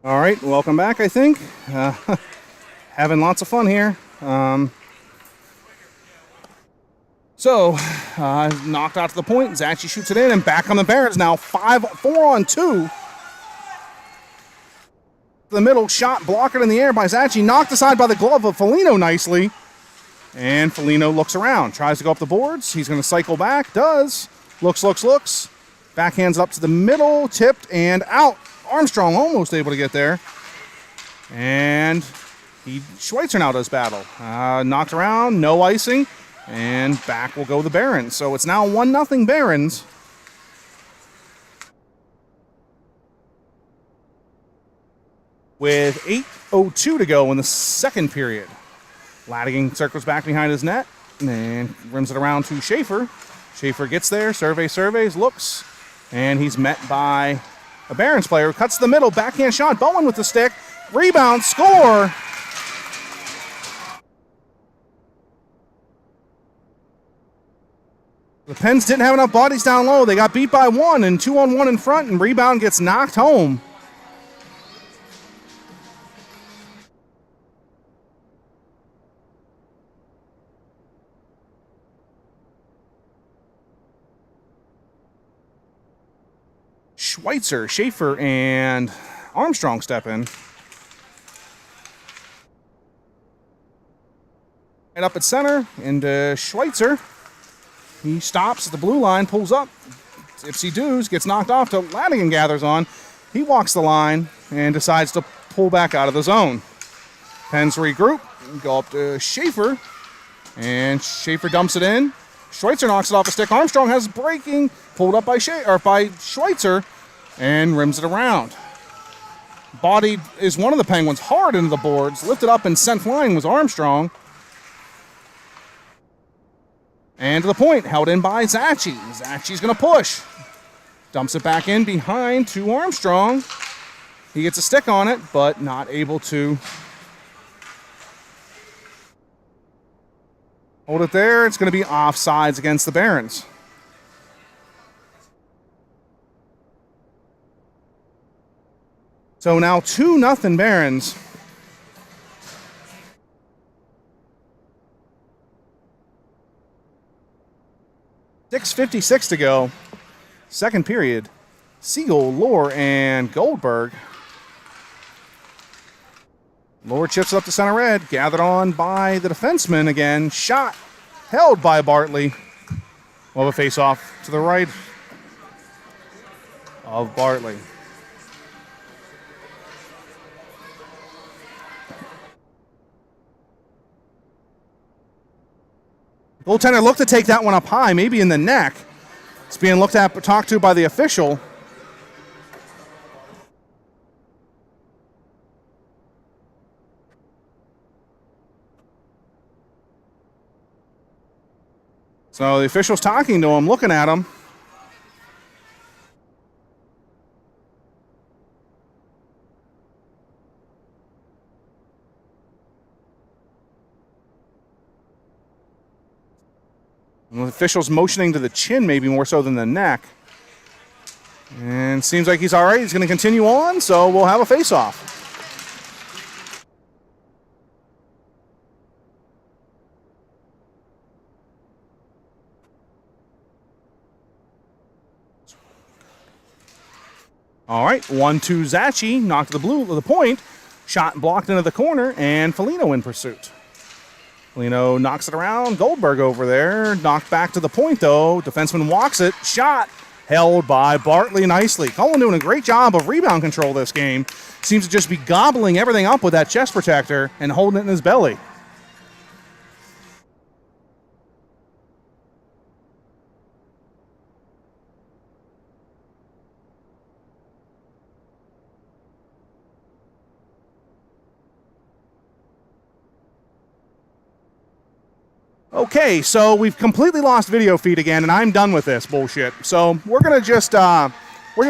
All right, welcome back, I think. Having lots of fun here. Knocked out to the point. Zachi shoots it in, and back on the Barons now. 4-on-2. The middle shot blocked in the air by Zachi. Knocked aside by the glove of Foligno nicely. And Foligno looks around. Tries to go up the boards. He's going to cycle back. Does. Looks. Backhands up to the middle. Tipped and out. Armstrong almost able to get there. And Schweitzer now does battle. Knocked around. No icing. And back will go the Barons. So it's now 1-0 Barons. With 8:02 to go in the second period. Ladigan circles back behind his net and rims it around to Schaefer. Schaefer gets there, surveys, looks, and he's met by a Barons player who cuts to the middle, backhand shot, Bowen with the stick, rebound, score! The Pens didn't have enough bodies down low. They got beat by one and 2-on-1 in front, and rebound gets knocked home. Schweitzer, Schaefer, and Armstrong step in. Right up at center, and Schweitzer. He stops at the blue line, pulls up. Ipsy doos, gets knocked off till Ladigan gathers on. He walks the line and decides to pull back out of the zone. Pens regroup, go up to Schaefer, and Schaefer dumps it in. Schweitzer knocks it off the stick. Armstrong has breaking, pulled up by Schweitzer, and rims it around. Body is one of the Penguins hard into the boards. Lifted up and sent flying was Armstrong. And to the point, held in by Zachi. Zachi's going to push. Dumps it back in behind to Armstrong. He gets a stick on it, but not able to hold it there. It's going to be offsides against the Barons. So now 2-0 Barons. .656 to go. Second period. Siegel, Lohr, and Goldberg. Lohr chips it up to center red. Gathered on by the defenseman again. Shot held by Bartley. We'll have a face-off to the right of Bartley. Goaltender looked to take that one up high, maybe in the neck. It's being talked to by the official. So the official's talking to him, looking at him. And the official's motioning to the chin maybe more so than the neck. And seems like he's all right. He's going to continue on, so we'll have a face-off. All right, 1-2 Zachi, knocked to the point, shot blocked into the corner, and Foligno in pursuit. Foligno knocks it around, Goldberg over there, knocked back to the point though, defenseman walks it, shot, held by Bartley nicely. Cullen doing a great job of rebound control this game. Seems to just be gobbling everything up with that chest protector and holding it in his belly. Okay, so we've completely lost video feed again, and I'm done with this bullshit. So we're just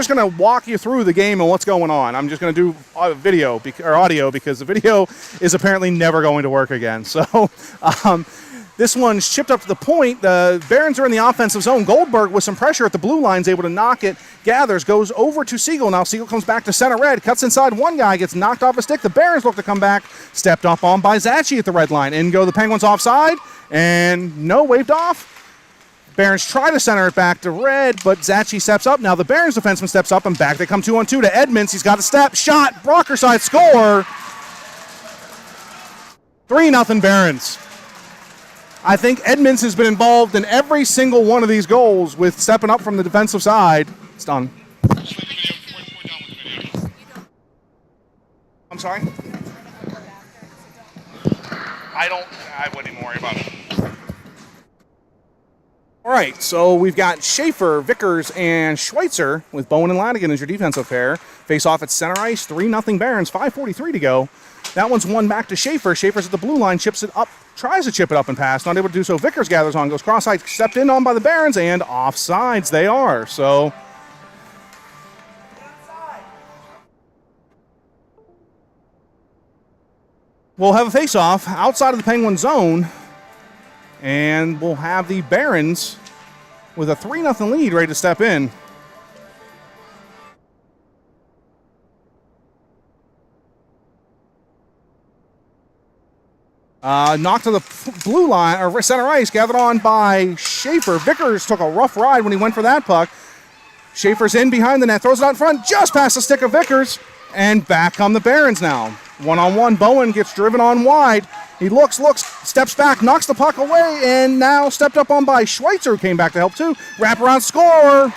gonna walk you through the game and what's going on. I'm just gonna do audio because the video is apparently never going to work again. So This one's chipped up to the point. The Barons are in the offensive zone. Goldberg with some pressure at the blue line is able to knock it. Gathers, goes over to Siegel. Now Siegel comes back to center red, cuts inside one guy, gets knocked off a stick. The Barons look to come back. Stepped up on by Zachi at the red line. In go the Penguins offside, and no, waved off. Barons try to center it back to red, but Zachi steps up. Now the Barons defenseman steps up, and back they come 2-on-2 to Edmonds. He's got a step, shot, Brockerside score. 3-0 Barons. I think Edmonds has been involved in every single one of these goals with stepping up from the defensive side. It's done. I'm sorry? I wouldn't even worry about it. All right, so we've got Schaefer, Vickers, and Schweitzer with Bowen and Lanigan as your defensive pair. Face off at center ice, 3-0 Barons, 5:43 to go. That one's one back to Schaefer. Schaefer's at the blue line, chips it up, tries to chip it up and pass. Not able to do so. Vickers gathers on, goes cross-side, stepped in on by the Barons, and offsides they are. So we'll have a face-off outside of the Penguin zone, and we'll have the Barons with a 3-0 lead ready to step in. Knocked to the blue line, or center ice, gathered on by Schaefer. Vickers took a rough ride when he went for that puck. Schaefer's in behind the net, throws it out in front, just past the stick of Vickers, and back come the Barons now. One-on-one, Bowen gets driven on wide. He looks, steps back, knocks the puck away, and now stepped up on by Schweitzer, who came back to help too. Wraparound score!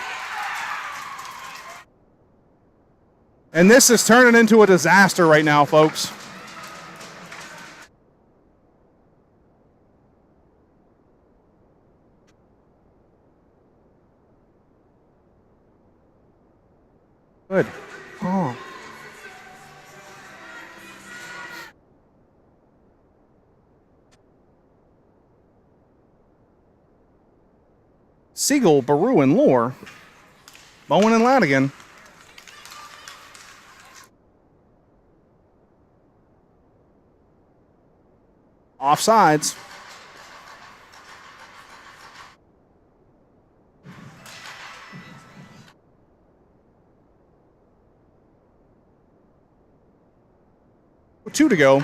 And this is turning into a disaster right now, folks. Good. Oh. Siegel, Baru, and Lohr. Bowen and Lanigan. Offsides. With 2 to go.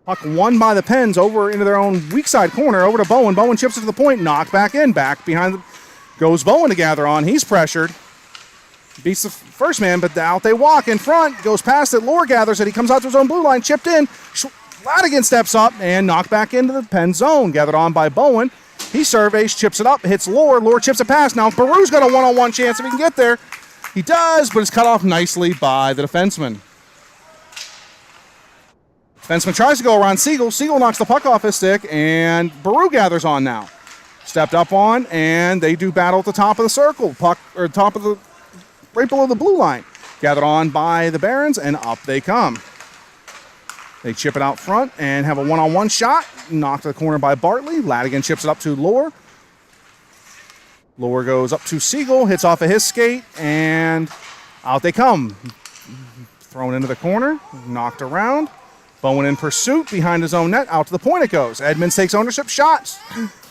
Puck won by the Pens over into their own weak side corner, over to Bowen. Bowen chips it to the point, knocked back in, back behind the, goes Bowen to gather on. He's pressured. Beats the first man, but out they walk in front, goes past it. Lohr gathers it. He comes out to his own blue line, chipped in. Lanigan steps up and knocked back into the Pen zone. Gathered on by Bowen. He surveys, chips it up, hits Lohr. Lohr chips it past. Now Baru's got a one-on-one chance if he can get there. He does, but it's cut off nicely by the defenseman. Defenseman tries to go around Siegel. Siegel knocks the puck off his stick, and Baru gathers on now. Stepped up on, and they do battle at the top of the circle. Puck, or top of the, right below the blue line. Gathered on by the Barons, and up they come. They chip it out front and have a one-on-one shot. Knocked to the corner by Bartley. Lanigan chips it up to Lohr. Lohr goes up to Siegel, hits off of his skate, and out they come. Thrown into the corner, knocked around. Bowen in pursuit, behind his own net, out to the point it goes. Edmonds takes ownership, shots,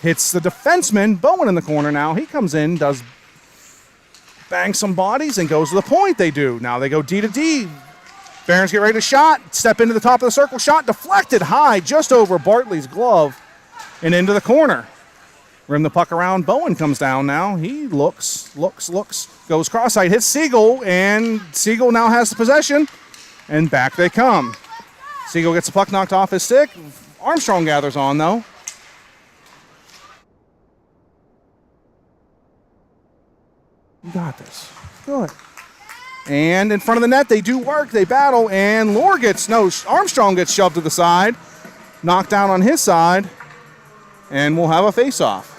hits the defenseman. Bowen in the corner now. He comes in, does bang some bodies, and goes to the point. They do. Now they go D to D. Barons get ready to shot, step into the top of the circle, shot deflected high, just over Bartley's glove, and into the corner. Rim the puck around. Bowen comes down now. He looks, goes cross-side, hits Siegel, and Siegel now has the possession, and back they come. Siegel gets the puck knocked off his stick. Armstrong gathers on, though. You got this. Good. And in front of the net, they do work. They battle, and Armstrong gets shoved to the side. Knocked down on his side, and we'll have a face-off.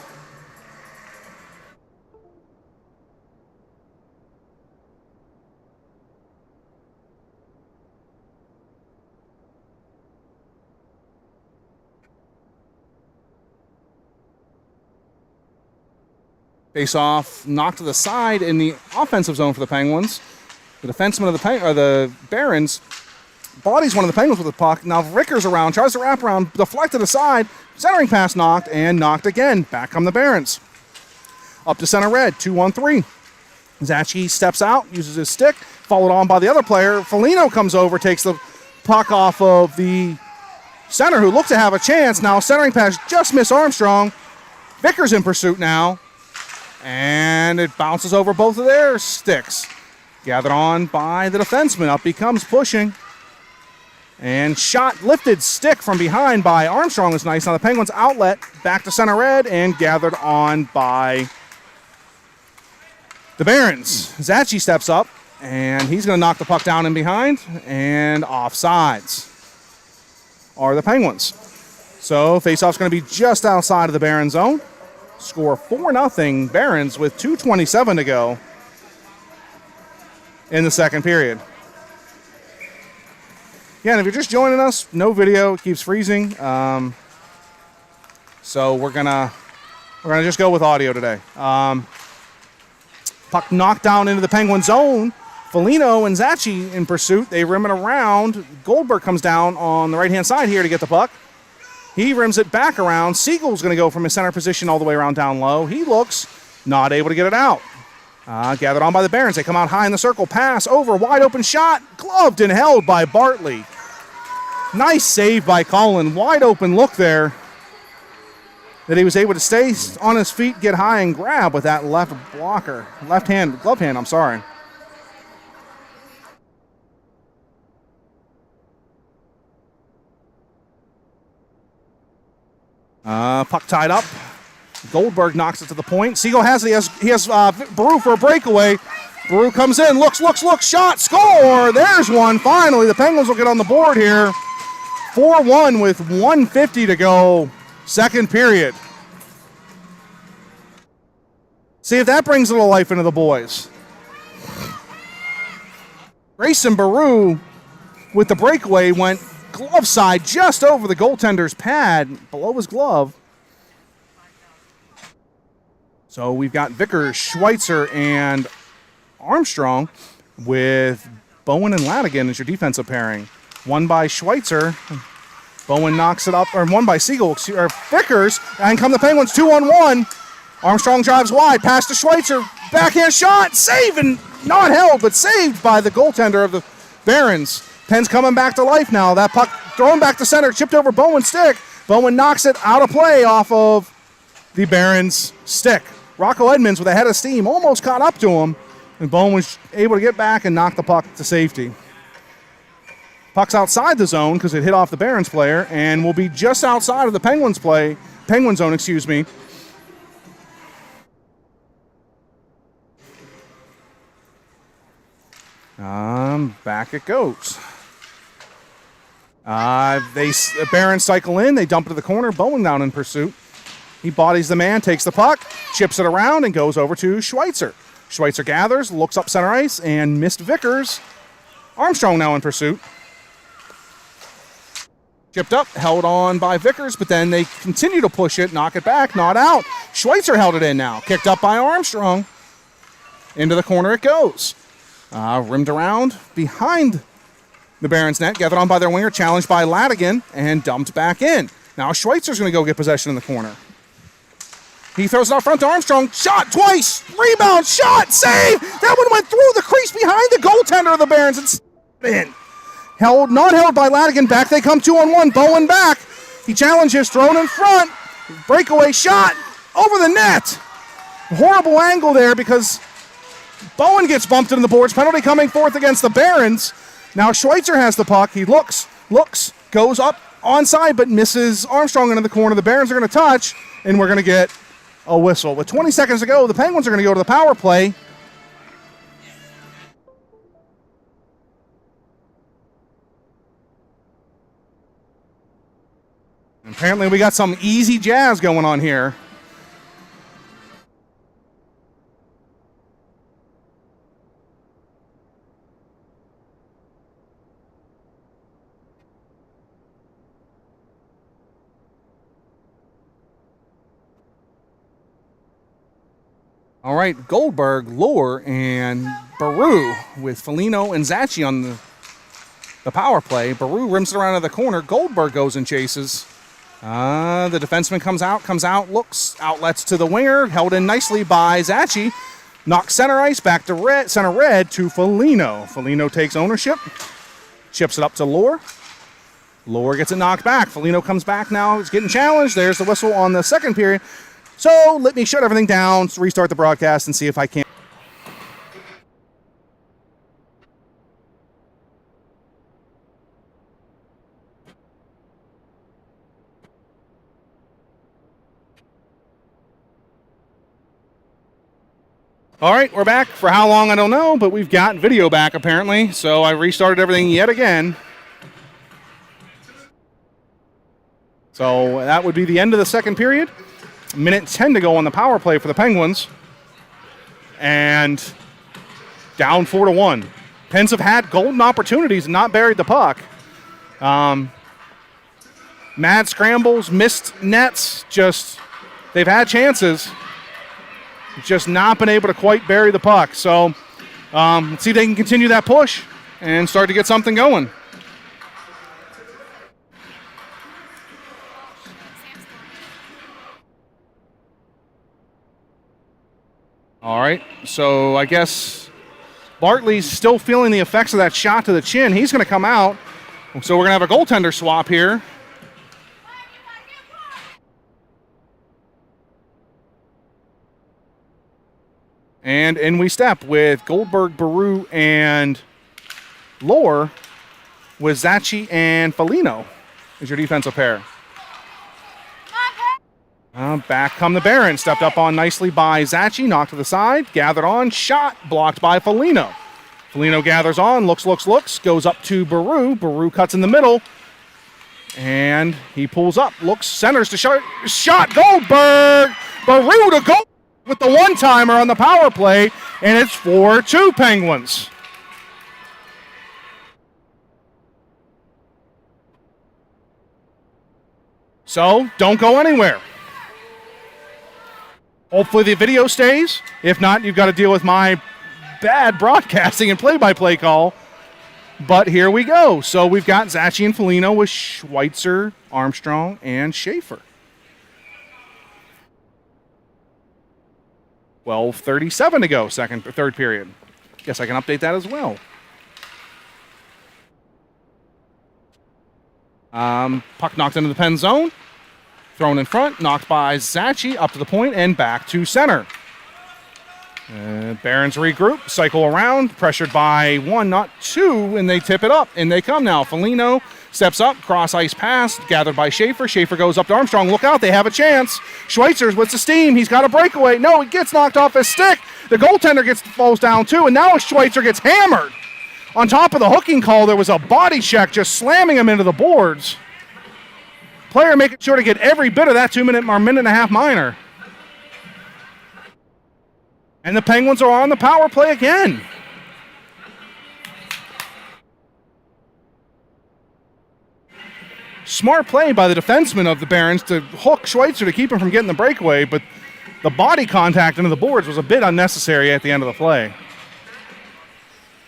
Face-off knocked to the side in the offensive zone for the Penguins. The defenseman of the Barons bodies one of the Penguins with the puck. Now Vickers around, tries to wrap around, deflected aside, centering pass knocked, and knocked again. Back come the Barons. Up to center red, 2-1-3. Zachi steps out, uses his stick, followed on by the other player. Foligno comes over, takes the puck off of the center, who looked to have a chance. Now centering pass just missed Armstrong. Vickers in pursuit now, and it bounces over both of their sticks. Gathered on by the defenseman. Up he comes, pushing. And shot, lifted stick from behind by Armstrong is nice. Now the Penguins outlet, back to center red, and gathered on by the Barons. Zachi steps up, and he's going to knock the puck down in behind, and offsides are the Penguins. So faceoff's going to be just outside of the Baron zone. Score 4-0 Barons with 2:27 to go in the second period. Yeah, and if you're just joining us, no video, it keeps freezing. So we're gonna just go with audio today. Puck knocked down into the Penguin zone. Foligno and Zachi in pursuit. They rim it around. Goldberg comes down on the right-hand side here to get the puck. He rims it back around. Siegel's going to go from his center position all the way around down low. He looks not able to get it out. Gathered on by the Barons. They come out high in the circle. Pass over. Wide open shot. Gloved and held by Bartley. Nice save by Colin. Wide open look there. That he was able to stay on his feet, get high, and grab with that left blocker. Glove hand, I'm sorry. Puck tied up. Goldberg knocks it to the point. Siegel has it. He has Baru for a breakaway. Baru comes in, looks, shot, score! There's one, finally. The Penguins will get on the board here. 4-1 with 1:50 to go, second period. See if that brings a little life into the boys. Grayson Baru with the breakaway went glove side just over the goaltender's pad, below his glove. So we've got Vickers, Schweitzer, and Armstrong with Bowen and Ladigan as your defensive pairing. One by Schweitzer. Bowen knocks it up, or one by Siegel, or Vickers, and come the Penguins 2-on-1. Armstrong drives wide, pass to Schweitzer, backhand shot, save, and not held, but saved by the goaltender of the Barons. Penn's coming back to life now. That puck thrown back to center, chipped over Bowen's stick. Bowen knocks it out of play off of the Barons' stick. Rocco Edmonds with a head of steam almost caught up to him, and Bowen was able to get back and knock the puck to safety. Puck's outside the zone because it hit off the Barons player and will be just outside of the Penguin zone, excuse me. Back it goes. The Barons cycle in, they dump it to the corner, Bowen down in pursuit. He bodies the man, takes the puck, chips it around, and goes over to Schweitzer. Schweitzer gathers, looks up center ice, and missed Vickers. Armstrong now in pursuit. Chipped up, held on by Vickers, but then they continue to push it, knock it back, not out. Schweitzer held it in now, kicked up by Armstrong. Into the corner it goes. Rimmed around behind the Barons net, gathered on by their winger, challenged by Ladigan, and dumped back in. Now Schweitzer's going to go get possession in the corner. He throws it out front to Armstrong. Shot twice. Rebound. Shot. Save. That one went through the crease behind the goaltender of the Barons and in. Not held by Ladigan. Back they come 2-on-1. Bowen back. He challenges. Thrown in front. Breakaway shot. Over the net. Horrible angle there because Bowen gets bumped into the boards. Penalty coming forth against the Barons. Now Schweitzer has the puck. He looks, goes up onside, but misses Armstrong into the corner. The Barons are going to touch, and we're going to get a whistle. With 20 seconds to go, the Penguins are going to go to the power play. Apparently we got some easy jazz going on here. All right, Goldberg, Lohr, and Baru with Foligno and Zachi on the the power play. Baru rims it around to the corner. Goldberg goes and chases. The defenseman comes out, looks, outlets to the winger, held in nicely by Zachi. Knocks center ice, back to center red to Foligno. Foligno takes ownership, chips it up to Lohr. Lohr gets it knocked back. Foligno comes back now. He's getting challenged. There's the whistle on the second period. So let me shut everything down, restart the broadcast, and see if I can. All right, we're back. For how long, I don't know, but we've got video back apparently. So I restarted everything yet again. So that would be the end of the second period. Minute 10 to go on the power play for the Penguins. And down 4-1. Pens have had golden opportunities and not buried the puck. Mad scrambles, missed nets, they've had chances. Just not been able to quite bury the puck. So let's see if they can continue that push and start to get something going. All right, so I guess Bartley's still feeling the effects of that shot to the chin. He's going to come out. So we're going to have a goaltender swap here. And in we step with Goldberg, Baru, and Lohr with Zachi and Foligno as your defensive pair. Back come the Barons. Stepped up on nicely by Zachi. Knocked to the side. Gathered on. Shot. Blocked by Foligno. Foligno gathers on. Looks. Goes up to Baru. Baru cuts in the middle. And he pulls up. Looks. Centers to shot. Shot. Goldberg. Baru to goal with the one-timer on the power play. And it's 4-2 Penguins. So, don't go anywhere. Hopefully the video stays. If not, you've got to deal with my bad broadcasting and play-by-play call. But here we go. So we've got Zachi and Foligno with Schweitzer, Armstrong, and Schaefer. 12:37 to go, third period. Guess I can update that as well. Puck knocked into the pen zone. Thrown in front, knocked by Zachi, up to the point, and back to center. Barons regroup, cycle around, pressured by one, not two, and they tip it up, and they come now. Foligno steps up, cross-ice pass, gathered by Schaefer. Schaefer goes up to Armstrong. Look out, they have a chance. Schweitzer's with the steam. He's got a breakaway. No, he gets knocked off his stick. The goaltender falls down, too, and now Schweitzer gets hammered. On top of the hooking call, there was a body check just slamming him into the boards. Player making sure to get every bit of that 2-minute or minute-and-a-half minor. And the Penguins are on the power play again. Smart play by the defenseman of the Barons to hook Schweitzer to keep him from getting the breakaway, but the body contact into the boards was a bit unnecessary at the end of the play.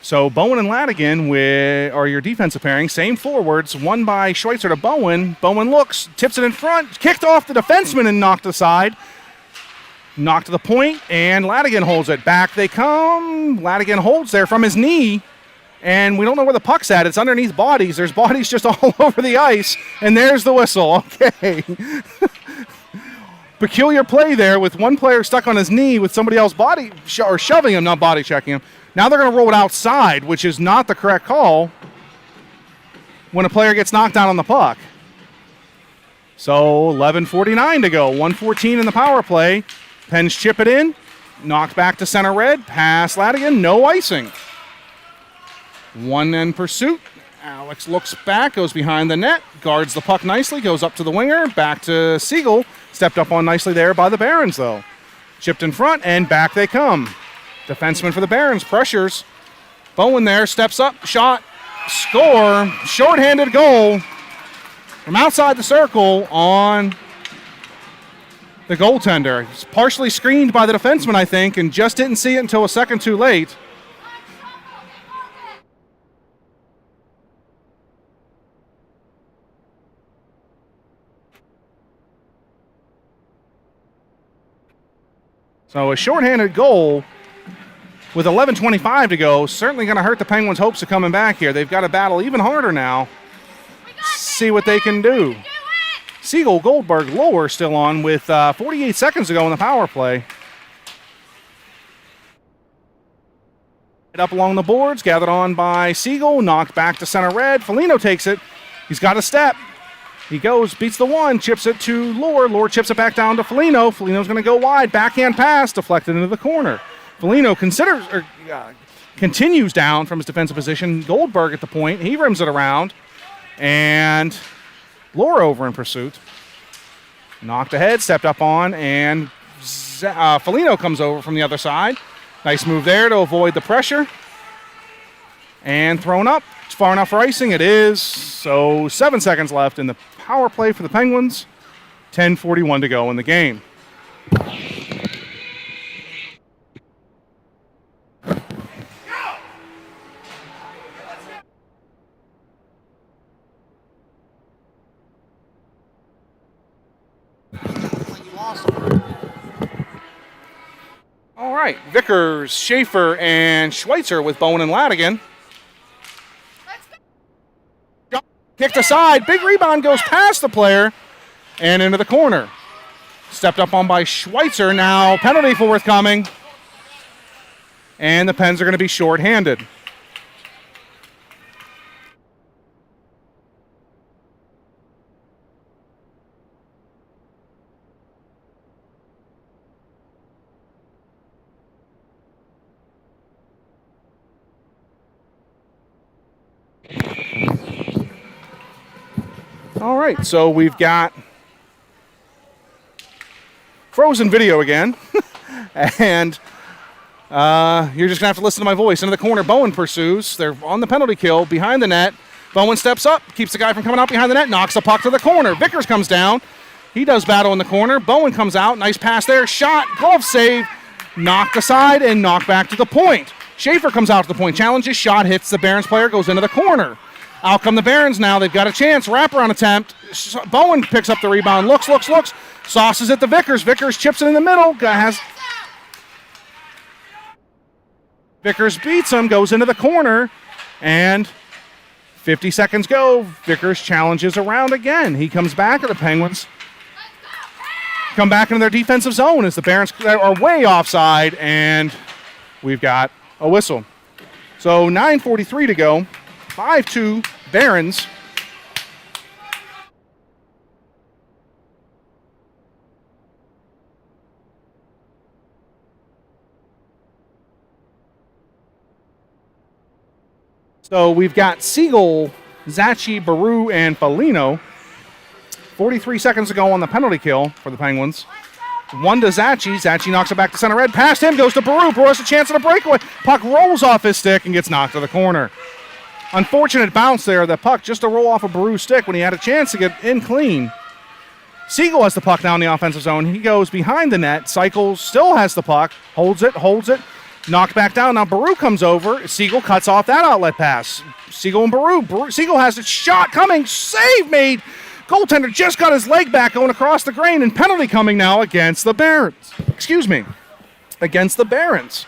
So Bowen and Ladigan are your defensive pairing. Same forwards, one by Schweitzer to Bowen. Bowen looks, tips it in front, kicked off the defenseman and knocked aside. Knocked to the point, and Ladigan holds it. Back they come. Ladigan holds there from his knee, and we don't know where the puck's at. It's underneath bodies. There's bodies just all over the ice, and there's the whistle. Okay. Peculiar play there with one player stuck on his knee with somebody else shoving him, not body checking him. Now they're going to roll it outside, which is not the correct call when a player gets knocked down on the puck. So 11:49 to go, 1:14 in the power play. Pens chip it in, knocked back to center red, pass Ladigan, no icing. One in pursuit. Alex looks back, goes behind the net, guards the puck nicely, goes up to the winger, back to Siegel. Stepped up on nicely there by the Barons, though. Chipped in front, and back they come. Defenseman for the Barons pressures. Bowen there, steps up, shot, score. Short-handed goal from outside the circle on the goaltender. He's partially screened by the defenseman, I think, and just didn't see it until a second too late. So a shorthanded goal with 11:25 to go, certainly going to hurt the Penguins' hopes of coming back here. They've got to battle even harder now. See what they can do. Siegel, Goldberg, Lower still on with 48 seconds to go in the power play. Up along the boards, gathered on by Siegel, knocked back to center red. Foligno takes it. He's got a step. He goes, beats the one, chips it to Lower. Lower chips it back down to Foligno. Foligno's going to go wide. Backhand pass, deflected into the corner. Foligno continues down from his defensive position. Goldberg at the point. He rims it around. And Lower over in pursuit. Knocked ahead, stepped up on, and Foligno comes over from the other side. Nice move there to avoid the pressure. And thrown up. It's far enough for icing. It is. So 7 seconds left in the power play for the Penguins. 10:41 to go in the game. All right, Vickers, Schaefer, and Schweitzer with Bowen and Ladigan. Kicked aside, big rebound goes past the player and into the corner. Stepped up on by Schweitzer, now penalty forthcoming. And the Pens are going to be shorthanded. All right, so we've got frozen video again. And you're just going to have to listen to my voice. Into the corner, Bowen pursues. They're on the penalty kill, behind the net. Bowen steps up, keeps the guy from coming out behind the net, knocks the puck to the corner. Vickers comes down. He does battle in the corner. Bowen comes out, nice pass there, shot, glove save, knocked aside, and knocked back to the point. Schaefer comes out to the point, challenges, shot, hits the Barons player, goes into the corner. Out come the Barons now. They've got a chance. Wraparound attempt. Bowen picks up the rebound. Looks. Sauces it to Vickers. Vickers chips it in the middle. Vickers beats him. Goes into the corner. And 50 seconds go. Vickers challenges around again. He comes back at the Penguins. Come back into their defensive zone as the Barons are way offside. And we've got a whistle. So 9:43 to go. 5-2 Barons. So we've got Siegel, Zachi, Baru, and Foligno. 43 seconds to go on the penalty kill for the Penguins. One to Zachi. Zachi knocks it back to center red. Past him goes to Baru. Baru has a chance at a breakaway. Puck rolls off his stick and gets knocked to the corner. Unfortunate bounce there, the puck just to roll off of Baru's stick when he had a chance to get in clean. Siegel has the puck down the offensive zone. He goes behind the net, cycles, still has the puck, holds it, knocked back down. Now Baru comes over. Siegel cuts off that outlet pass. Siegel and Baru. Siegel has a shot coming, save made. Goaltender just got his leg back going across the grain, and penalty coming now against the Barons. Against the Barons.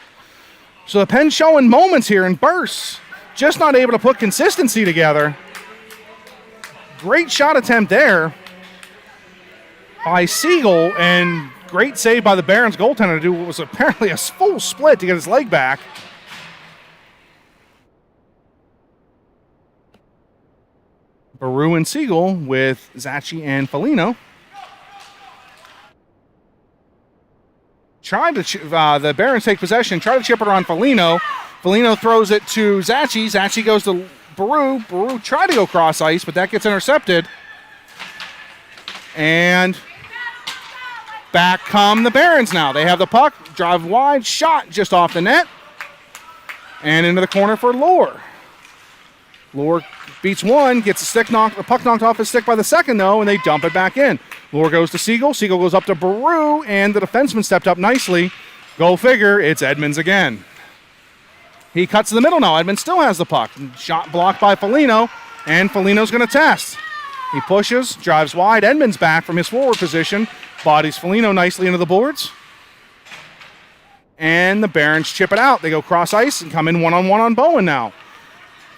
So the Pens showing moments here in bursts. Just not able to put consistency together. Great shot attempt there by Siegel, and great save by the Barons goaltender to do what was apparently a full split to get his leg back. Baru and Siegel with Zachi and Foligno. The Barons take possession, try to chip it around Foligno. Foligno throws it to Zachi. Zachi goes to Baru. Baru tried to go cross ice, but that gets intercepted. And back come the Barons now. They have the puck, drive wide, shot just off the net. And into the corner for Lohr. Lohr beats one, gets the puck knocked off his stick by the second, though, and they dump it back in. Lohr goes to Siegel. Siegel goes up to Baru, and the defenseman stepped up nicely. Go figure, it's Edmonds again. He cuts to the middle now. Edmonds still has the puck. Shot blocked by Foligno, and Foligno's going to test. He pushes, drives wide. Edmonds back from his forward position. Bodies Foligno nicely into the boards. and the Barons chip it out. They go cross ice and come in one-on-one on Bowen now.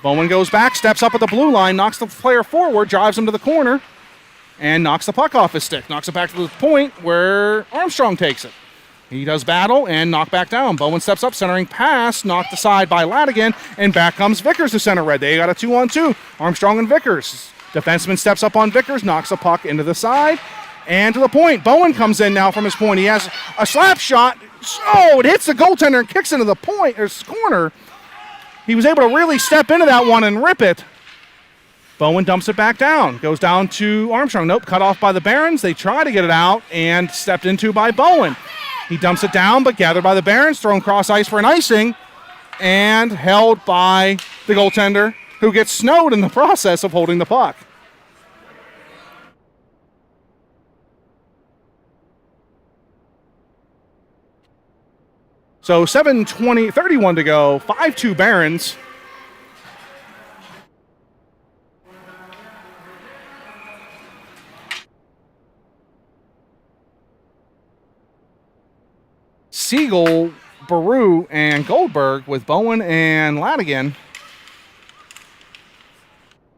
Bowen goes back, steps up at the blue line, knocks the player forward, drives him to the corner, and knocks the puck off his stick. Knocks it back to the point where Armstrong takes it. He does battle and knock back down. Bowen steps up, centering pass, knocked aside by Ladigan, and back comes Vickers to center red. They got a 2-on-2. Armstrong and Vickers. Defenseman steps up on Vickers, knocks the puck into the side, and to the point. Bowen comes in now from his point. He has a slap shot. Oh, it hits the goaltender and kicks into the point, or corner. He was able to really step into that one and rip it. Bowen dumps it back down. Goes down to Armstrong. Nope, cut off by the Barons. They try to get it out and stepped into by Bowen. He dumps it down, but gathered by the Barons, thrown cross ice for an icing, and held by the goaltender, who gets snowed in the process of holding the puck. So 31 to go, 5-2 Barons. Siegel, Baru, and Goldberg with Bowen and Ladigan.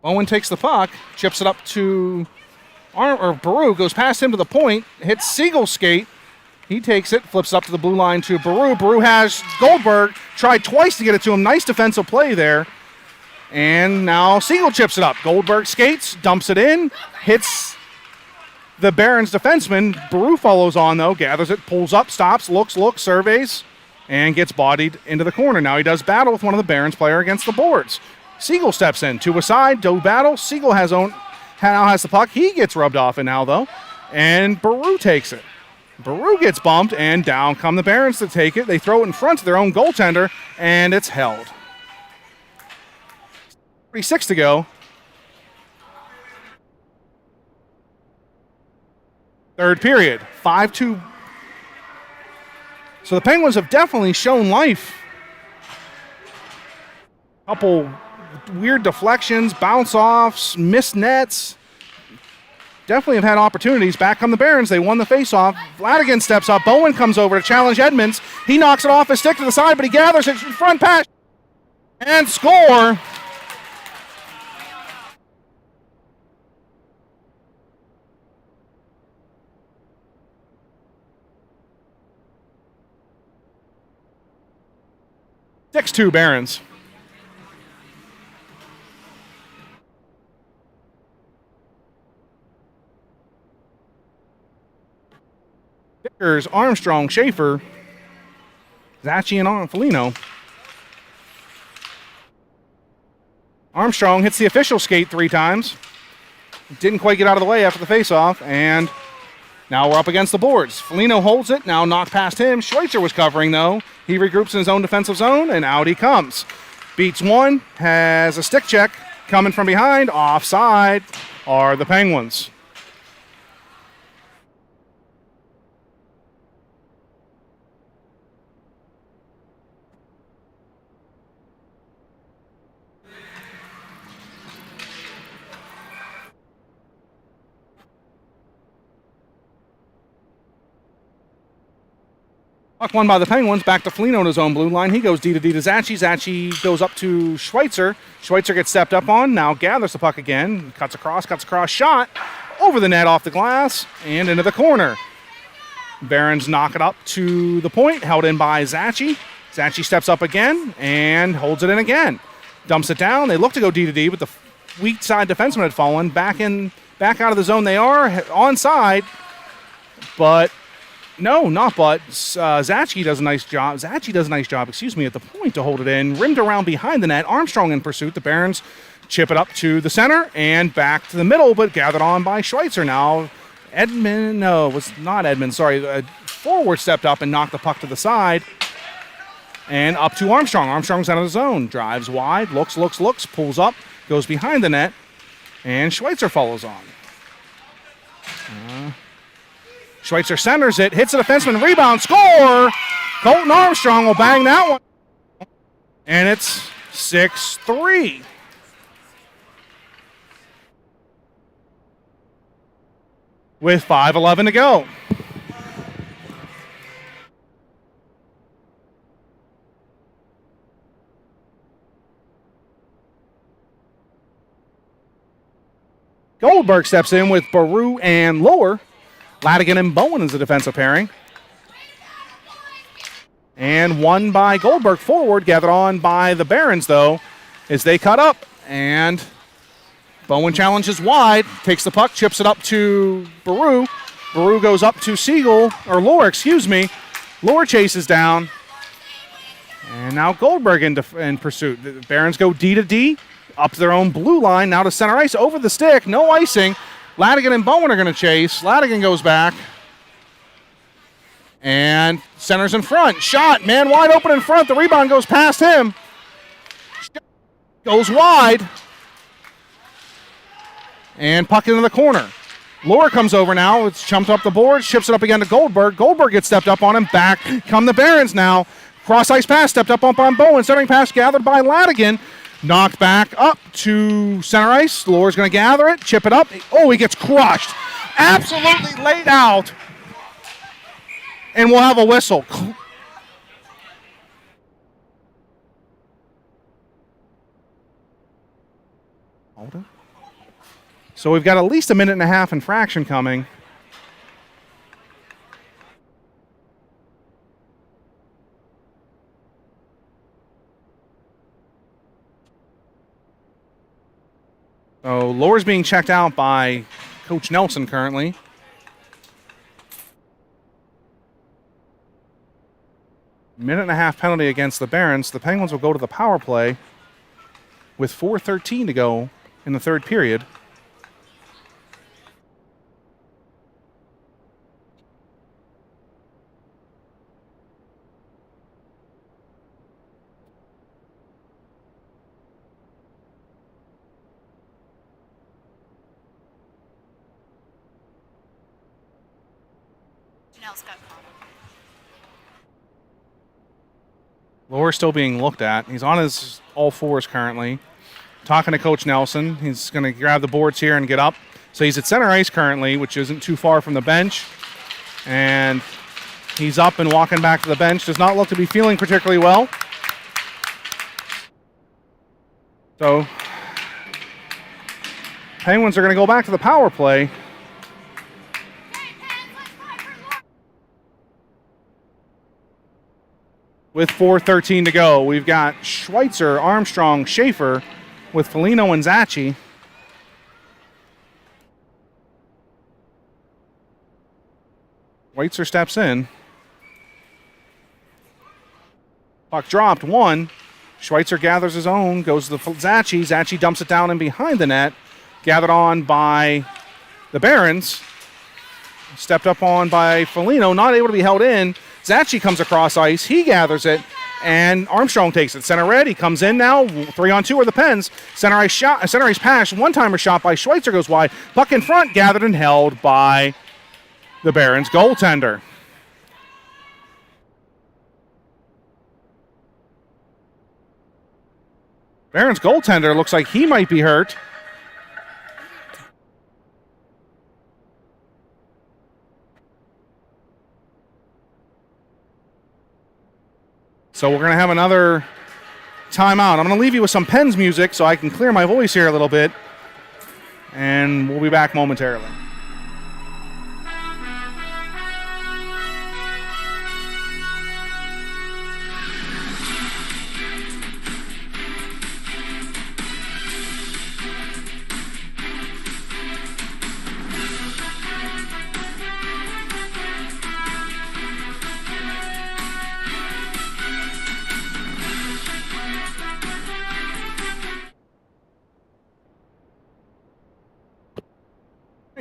Bowen takes the puck, chips it up to Baru, goes past him to the point, hits Siegel's skate. He takes it, flips it up to the blue line to Baru. Baru has Goldberg, tried twice to get it to him. Nice defensive play there. And now Siegel chips it up. Goldberg skates, dumps it in, hits the Barons defenseman. Baru follows on, though, gathers it, pulls up, stops, looks, surveys, and gets bodied into the corner. Now he does battle with one of the Barons player against the boards. Siegel steps in, to a side, do battle. Siegel now has the puck. He gets rubbed off it now, though, and Baru takes it. Baru gets bumped, and down come the Barons to take it. They throw it in front of their own goaltender, and it's held. 36 to go. Third period, 5-2. So the Penguins have definitely shown life. Couple weird deflections, bounce-offs, missed nets. Definitely have had opportunities. Back come the Barons. They won the faceoff. Ladigan steps up. Bowen comes over to challenge Edmonds. He knocks it off his stick to the side, but he gathers it front pass and score. Six-2 Barons. Vickers, Armstrong, Schaefer, Zachi, and Foligno. Armstrong hits the official skate 3 times. Didn't quite get out of the way after the faceoff, and now we're up against the boards. Foligno holds it, now knocked past him. Schweitzer was covering, though. He regroups in his own defensive zone, and out he comes. Beats one, has a stick check coming from behind. Offside are the Penguins. Puck won by the Penguins, back to Foligno on his own blue line. He goes D to Zachi. Zachi goes up to Schweitzer. Schweitzer gets stepped up on, now gathers the puck again. Cuts across, shot over the net off the glass and into the corner. Barons knock it up to the point, held in by Zachi. Zachi steps up again and holds it in again. Dumps it down. They look to go D to D, but the weak side defenseman had fallen. Back out of the zone they are, onside, but no, not but. Zachi does a nice job. At the point to hold it in. Rimmed around behind the net. Armstrong in pursuit. The Barons chip it up to the center and back to the middle, but gathered on by Schweitzer. Now, it was not Edmund, sorry. Forward stepped up and knocked the puck to the side. And up to Armstrong. Armstrong's out of the zone. Drives wide, looks, pulls up, goes behind the net, and Schweitzer follows on. Schweitzer centers it, hits the defenseman, rebound, score! Colton Armstrong will bang that one. And it's 6-3. With 5:11 to go. Goldberg steps in with Baru and Lower. Ladigan and Bowen is the defensive pairing. And won by Goldberg forward, gathered on by the Barons, though, as they cut up. And Bowen challenges wide, takes the puck, chips it up to Baru. Baru goes up to Siegel, or Lower, excuse me. Lower chases down. And now Goldberg in pursuit. The Barons go D to D, up to their own blue line, now to center ice, over the stick, no icing. Ladigan and Bowen are going to chase. Ladigan goes back. And center's in front. Shot, man wide open in front. The rebound goes past him. Goes wide. And puck into the corner. Lower comes over now. It's chumped up the board. Ships it up again to Goldberg. Goldberg gets stepped up on him. Back come the Barons now. Cross ice pass. Stepped up on Bowen. Centering pass gathered by Ladigan. Knocked back up to center ice. Lower's going to gather it. Chip it up. Oh, he gets crushed. Absolutely laid out. And we'll have a whistle. Hold it. So we've got at least a minute and a half infraction coming. So Lower's being checked out by Coach Nelson currently. Minute and a half penalty against the Barons. The Penguins will go to the power play with 4:13 to go in the third period. Lower still being looked at. He's on his all fours currently. Talking to Coach Nelson. He's going to grab the boards here and get up. So he's at center ice currently, which isn't too far from the bench. And he's up and walking back to the bench. Does not look to be feeling particularly well. So Penguins are going to go back to the power play. With 4:13 to go, we've got Schweitzer, Armstrong, Schaefer with Foligno and Zachy. Schweitzer steps in. Puck dropped, one. Schweitzer gathers his own, goes to the Zachy. Zachy dumps it down in behind the net. Gathered on by the Barons. Stepped up on by Foligno, not able to be held in. Zachy comes across ice. He gathers it, and Armstrong takes it. Center red. He comes in now. 3-on-2 are the Pens. Center ice shot. Center ice pass. One-timer shot by Schweitzer goes wide. Puck in front. Gathered and held by the Barons goaltender. Barons goaltender looks like he might be hurt. So we're going to have another timeout. I'm going to leave you with some Pens music so I can clear my voice here a little bit. And we'll be back momentarily.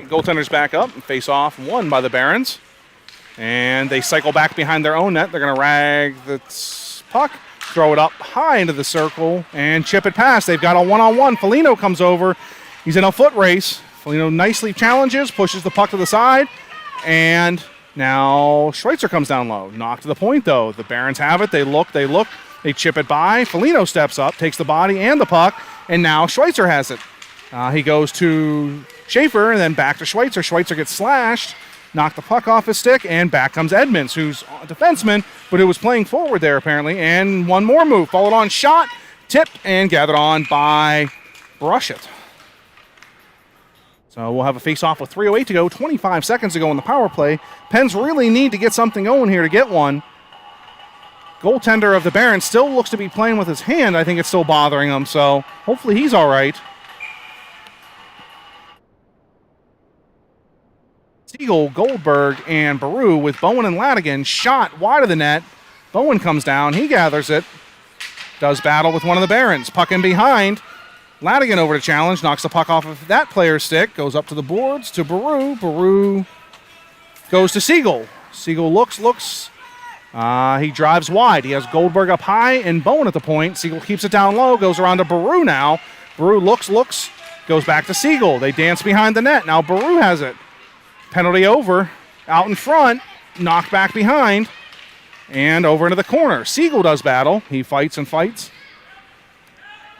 Goaltenders back up and face off, won by the Barons. And they cycle back behind their own net. They're going to rag the puck, throw it up high into the circle, and chip it past. They've got a one-on-one. Foligno comes over. He's in a foot race. Foligno nicely challenges, pushes the puck to the side, and now Schweitzer comes down low. Knocked to the point, though. The Barons have it. They look. They chip it by. Foligno steps up, takes the body and the puck, and now Schweitzer has it. He goes to Schaefer and then back to Schweitzer. Schweitzer gets slashed, knocked the puck off his stick, and back comes Edmonds, who's a defenseman, but who was playing forward there apparently. And one more move, followed on shot, tipped, and gathered on by Brushett. So we'll have a face-off with 3:08 to go, 25 seconds to go in the power play. Pens really need to get something going here to get one. Goaltender of the Barons still looks to be playing with his hand. I think it's still bothering him, so hopefully he's all right. Siegel, Goldberg, and Baru with Bowen and Ladigan. Shot wide of the net. Bowen comes down. He gathers it. Does battle with one of the Barons. Puck in behind. Ladigan over to challenge. Knocks the puck off of that player's stick. Goes up to the boards to Baru. Baru goes to Siegel. Siegel looks. He drives wide. He has Goldberg up high and Bowen at the point. Siegel keeps it down low. Goes around to Baru now. Baru looks. Goes back to Siegel. They dance behind the net. Now Baru has it. Penalty over. Out in front. Knocked back behind. And over into the corner. Siegel does battle. He fights and fights.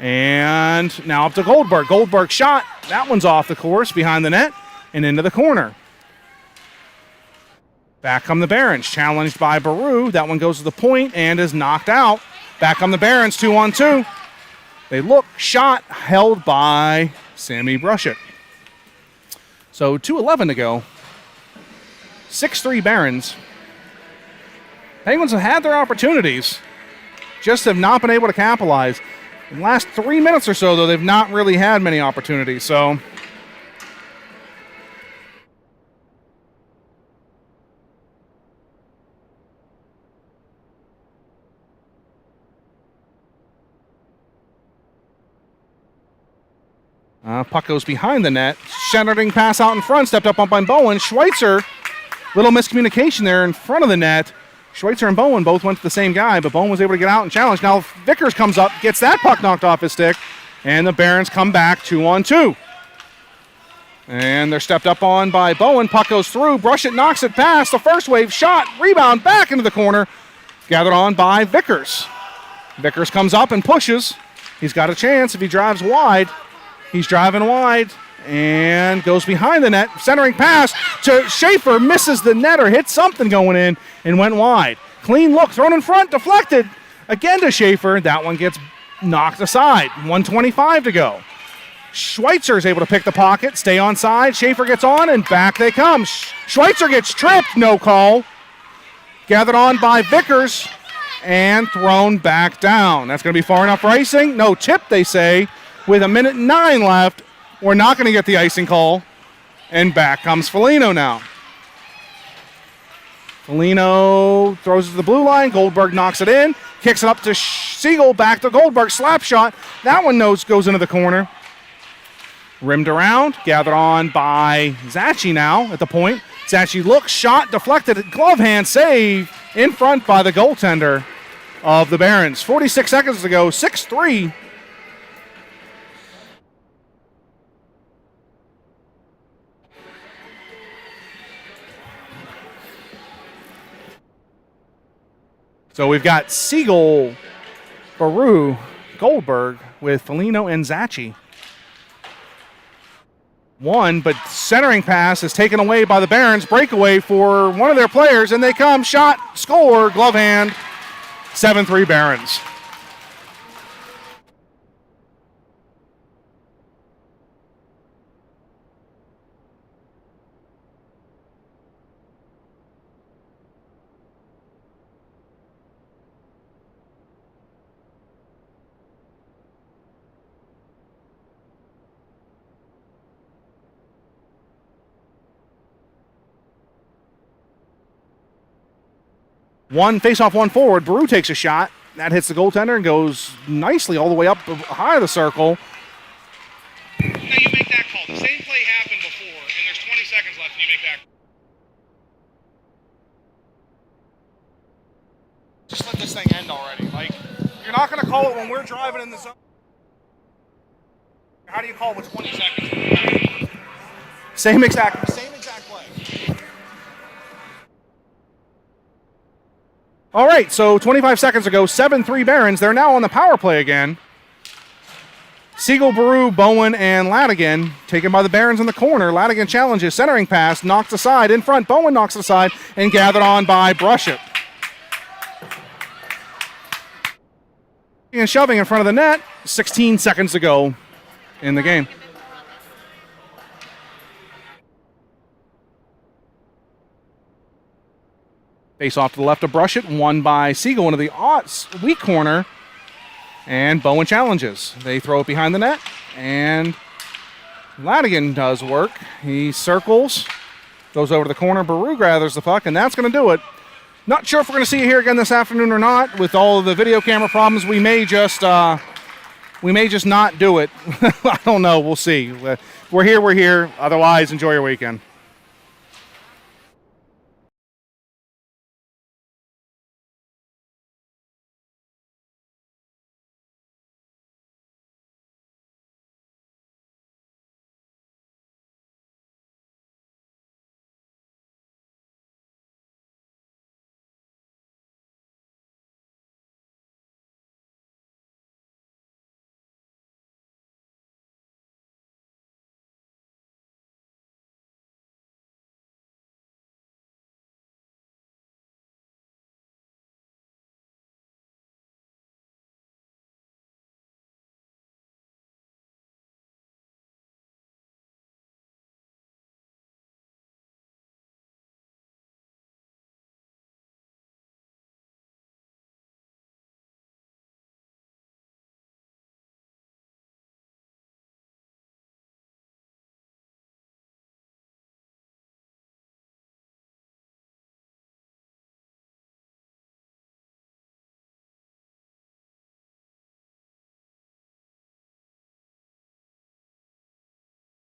And now up to Goldberg. Goldberg shot. That one's off the course behind the net and into the corner. Back come the Barons. Challenged by Baru. That one goes to the point and is knocked out. Back come the Barons. 2-on-2. They look. Shot held by Sammy Brushett. So 2:11 to go. 6-3 Barons. Penguins have had their opportunities. Just have not been able to capitalize. In the last 3 minutes or so, though, they've not really had many opportunities. So puck goes behind the net. Shattering pass out in front. Stepped up by Bowen. Schweitzer, little miscommunication there in front of the net. Schweitzer and Bowen both went to the same guy, but Bowen was able to get out and challenge. Now Vickers comes up, gets that puck knocked off his stick, and the Barons come back 2-on-2. And they're stepped up on by Bowen. Puck goes through. Brushett knocks it past. The first wave shot. Rebound back into the corner. Gathered on by Vickers. Vickers comes up and pushes. He's got a chance if he drives wide. He's driving wide and goes behind the net. Centering pass to Schaefer. Misses the net or hit something going in and went wide. Clean look. Thrown in front. Deflected. Again to Schaefer. That one gets knocked aside. 1:25 to go. Schweitzer is able to pick the pocket. Stay on side. Schaefer gets on and back they come. Schweitzer gets tripped. No call. Gathered on by Vickers and thrown back down. That's going to be far enough for icing. No tip, they say. With 1:09 left, we're not going to get the icing call. And back comes Foligno now. Foligno throws it to the blue line. Goldberg knocks it in. Kicks it up to Siegel. Back to Goldberg. Slap shot. That one goes into the corner. Rimmed around. Gathered on by Zachi now at the point. Zachi looks. Shot. Deflected. Glove hand save in front by the goaltender of the Barons. 46 seconds to go. 6-3. So we've got Siegel, Baru, Goldberg with Foligno and Zachi. One, but centering pass is taken away by the Barons. Breakaway for one of their players, and they come. Shot, score, glove hand. 7-3 Barons. One face-off, one forward. Baru takes a shot. That hits the goaltender and goes nicely all the way up high of the circle. Now you make that call. The same play happened before, and there's 20 seconds left, and you make that. Just let this thing end already. Like, you're not going to call it when we're driving in the zone. How do you call it with 20 seconds? Same exact play. All right, so 25 seconds ago, 7-3 Barons. They're now on the power play again. Siegel, Baru, Bowen, and Ladigan taken by the Barons in the corner. Ladigan challenges, centering pass, knocked aside in front. Bowen knocks it aside and gathered on by Brushett. And shoving in front of the net. 16 seconds to go in the game. Face off to the left of Brushett, won by Siegel into the weak corner. And Bowen challenges. They throw it behind the net, and Ladigan does work. He circles, goes over to the corner. Baru gathers the puck, and that's going to do it. Not sure if we're going to see it here again this afternoon or not. With all of the video camera problems, we may just not do it. I don't know. We'll see. We're here. Otherwise, enjoy your weekend.